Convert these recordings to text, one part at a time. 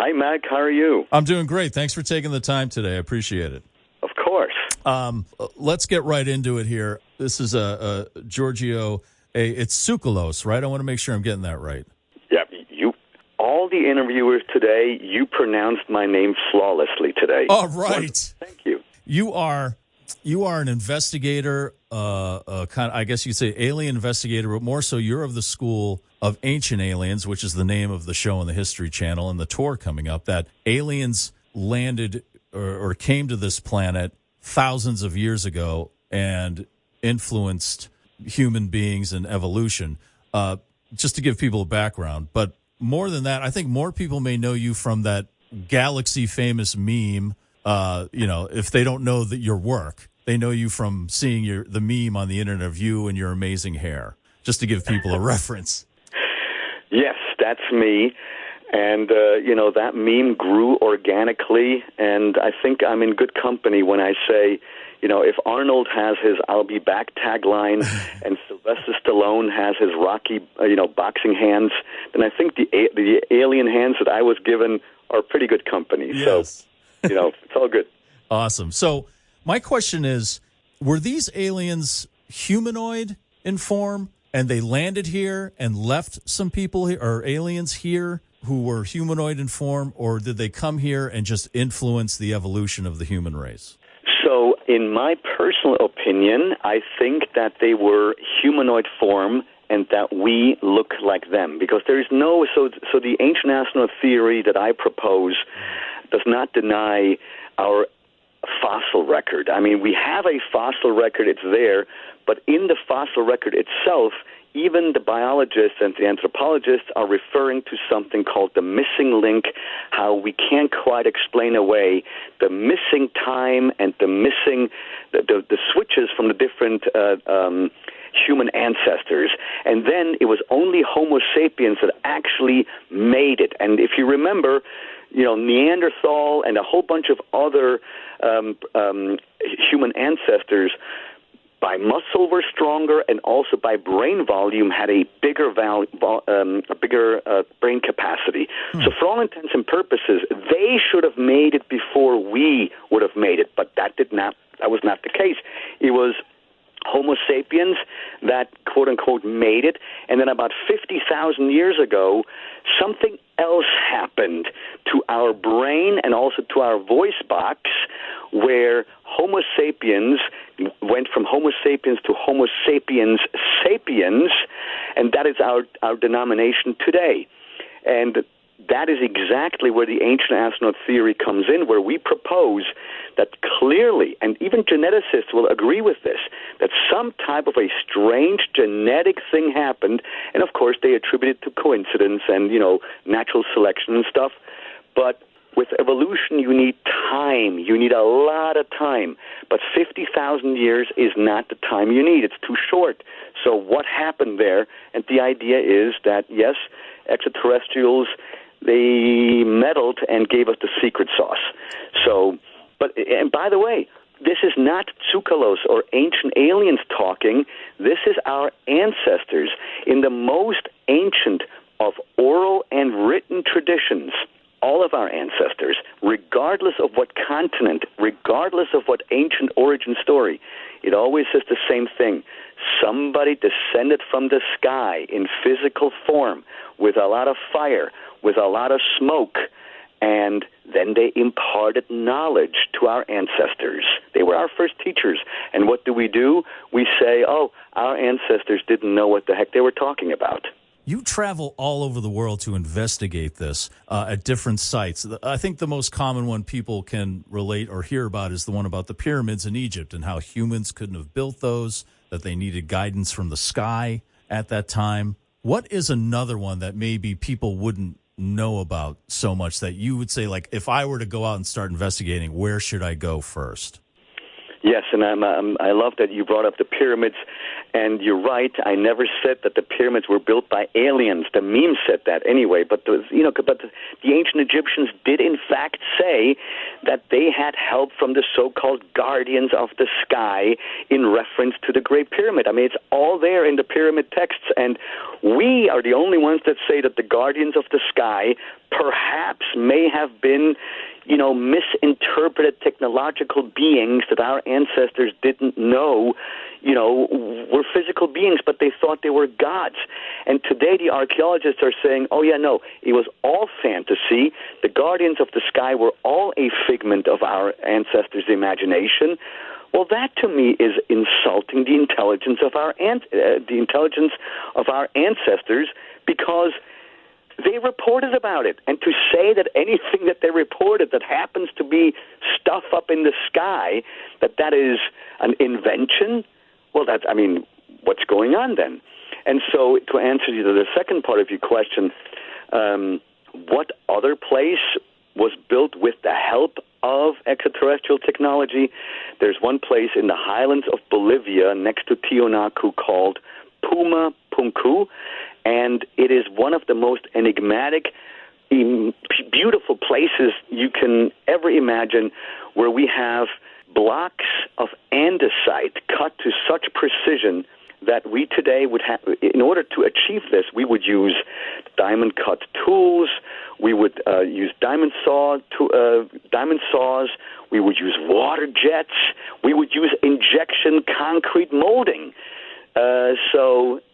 Hi, Mac. How are you? I'm doing great. Thanks for taking the time today. I appreciate it. Of course. Let's get right into it here. This is a Giorgio A. It's Tsoukalos, right? I want to make sure I'm getting that right. Yeah, all the interviewers today, you pronounced my name flawlessly today. Oh, right. Thank you. You are an investigator, I guess you'd say alien investigator, but more so you're of the school of Ancient Aliens, which is the name of the show on the History Channel and the tour coming up, that aliens landed or came to this planet thousands of years ago and influenced human beings and evolution. Just to give people a background. But more than that, I think more people may know you from that galaxy-famous meme. If they don't know that your work, they know you from seeing the meme on the internet of you and your amazing hair, just to give people a reference. Yes, that's me. And, that meme grew organically, and I think I'm in good company when I say, if Arnold has his I'll be back tagline and Sylvester Stallone has his Rocky, boxing hands, then I think the alien hands that I was given are pretty good company. Yes. So, it's all good. Awesome. So my question is, were these aliens humanoid in form and they landed here and left some people here, or aliens here who were humanoid in form, or did they come here and just influence the evolution of the human race? So in my personal opinion, I think that they were humanoid form and that we look like them, because there is so the ancient astronaut theory that I propose does not deny our fossil record. I mean, we have a fossil record, it's there, but in the fossil record itself, even the biologists and the anthropologists are referring to something called the missing link, how we can't quite explain away the missing time and the missing, the switches from the different human ancestors. And then it was only Homo sapiens that actually made it. And if you remember, Neanderthal and a whole bunch of other human ancestors, by muscle were stronger, and also by brain volume had a bigger brain capacity. So for all intents and purposes, they should have made it before we would have made it, but that was not the case. It was Homo sapiens that, quote-unquote, made it, and then about 50,000 years ago, something else happened to our brain and also to our voice box, where Homo sapiens went from Homo sapiens to Homo sapiens sapiens, and that is our denomination today. And that is exactly where the ancient astronaut theory comes in, where we propose that clearly, and even geneticists will agree with this, that some type of a strange genetic thing happened, and of course they attribute it to coincidence and, natural selection and stuff, but with evolution, you need time. You need a lot of time. But 50,000 years is not the time you need. It's too short. So what happened there? And the idea is that, yes, extraterrestrials, they meddled and gave us the secret sauce. So, and by the way, this is not Tsoukalos or ancient aliens talking. This is our ancestors in the most ancient of oral and written traditions. All of our ancestors, regardless of what continent, regardless of what ancient origin story, it always says the same thing. Somebody descended from the sky in physical form with a lot of fire, with a lot of smoke, and then they imparted knowledge to our ancestors. They were our first teachers. And what do? We say, our ancestors didn't know what the heck they were talking about. You travel all over the world to investigate this at different sites. I think the most common one people can relate or hear about is the one about the pyramids in Egypt and how humans couldn't have built those, that they needed guidance from the sky at that time. What is another one that maybe people wouldn't know about so much that you would say, like, if I were to go out and start investigating, where should I go first? Yes, and I love that you brought up the pyramids, and you're right. I never said that the pyramids were built by aliens. The meme said that anyway, but the ancient Egyptians did in fact say that they had help from the so-called guardians of the sky in reference to the Great Pyramid. I mean, it's all there in the pyramid texts, and we are the only ones that say that the guardians of the sky perhaps may have been, misinterpreted technological beings that our ancestors didn't know, were physical beings, but they thought they were gods. And today the archaeologists are saying, oh, yeah, no, it was all fantasy. The guardians of the sky were all a figment of our ancestors' imagination. Well, that to me is insulting the intelligence of our ancestors, because they reported about it. And to say that anything that they reported that happens to be stuff up in the sky, that is an invention, well, what's going on then? And so to answer you to the second part of your question, what other place was built with the help of extraterrestrial technology? There's one place in the highlands of Bolivia next to Tiwanaku called Puma Punku, and it is one of the most enigmatic, beautiful places you can ever imagine, where we have blocks of andesite cut to such precision that we today would have, in order to achieve this, we would use diamond-cut tools, we would use diamond saws, we would use water jets, we would use injection concrete molding.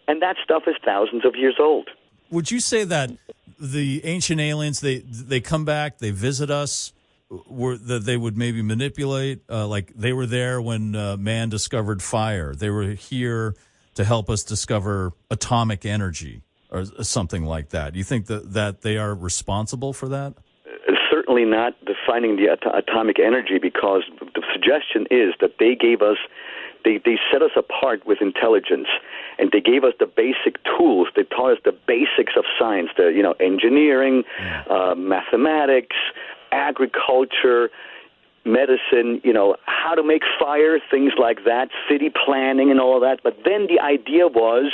And that stuff is thousands of years old. Would you say that the ancient aliens, they come back, they visit us, that they would maybe manipulate, like they were there when man discovered fire. They were here to help us discover atomic energy or something like that. Do you think that they are responsible for that? Certainly not defining the atomic energy, because the suggestion is that they gave us, they set us apart with intelligence, and they gave us the basic tools. They taught us the basics of science, engineering, mathematics, agriculture, medicine, how to make fire, things like that, city planning and all of that. But then the idea was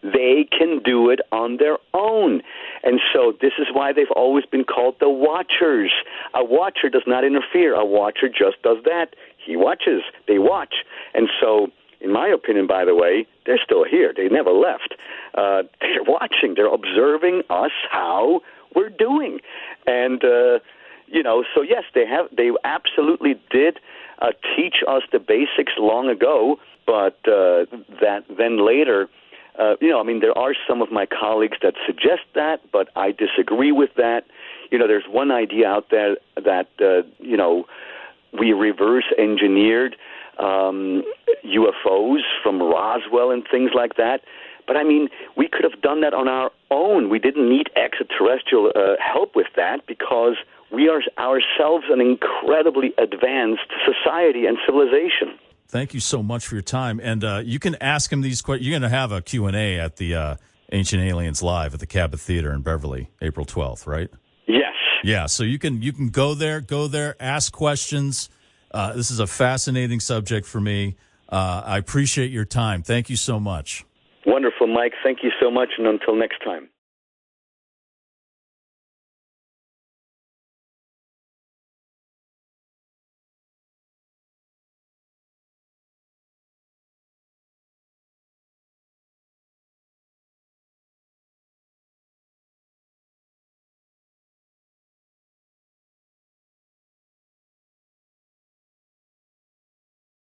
they can do it on their own. And so this is why they've always been called the Watchers. A watcher does not interfere. A watcher just does that. He watches. They watch. And so, in my opinion, by the way, they're still here. They never left. They're watching. They're observing us, how we're doing. And, so yes, they absolutely did teach us the basics long ago, but that then later, there are some of my colleagues that suggest that, but I disagree with that. There's one idea out there that, we reverse engineered UFOs from Roswell and things like that. But, we could have done that on our own. We didn't need extraterrestrial help with that, because we are ourselves an incredibly advanced society and civilization. Thank you so much for your time. And you can ask him these questions. You're going to have a Q&A at the Ancient Aliens Live at the Cabot Theater in Beverly, April 12th, right? Yes. Yeah, so you can go there, ask questions. This is a fascinating subject for me. I appreciate your time. Thank you so much. Wonderful, Mike. Thank you so much, and until next time.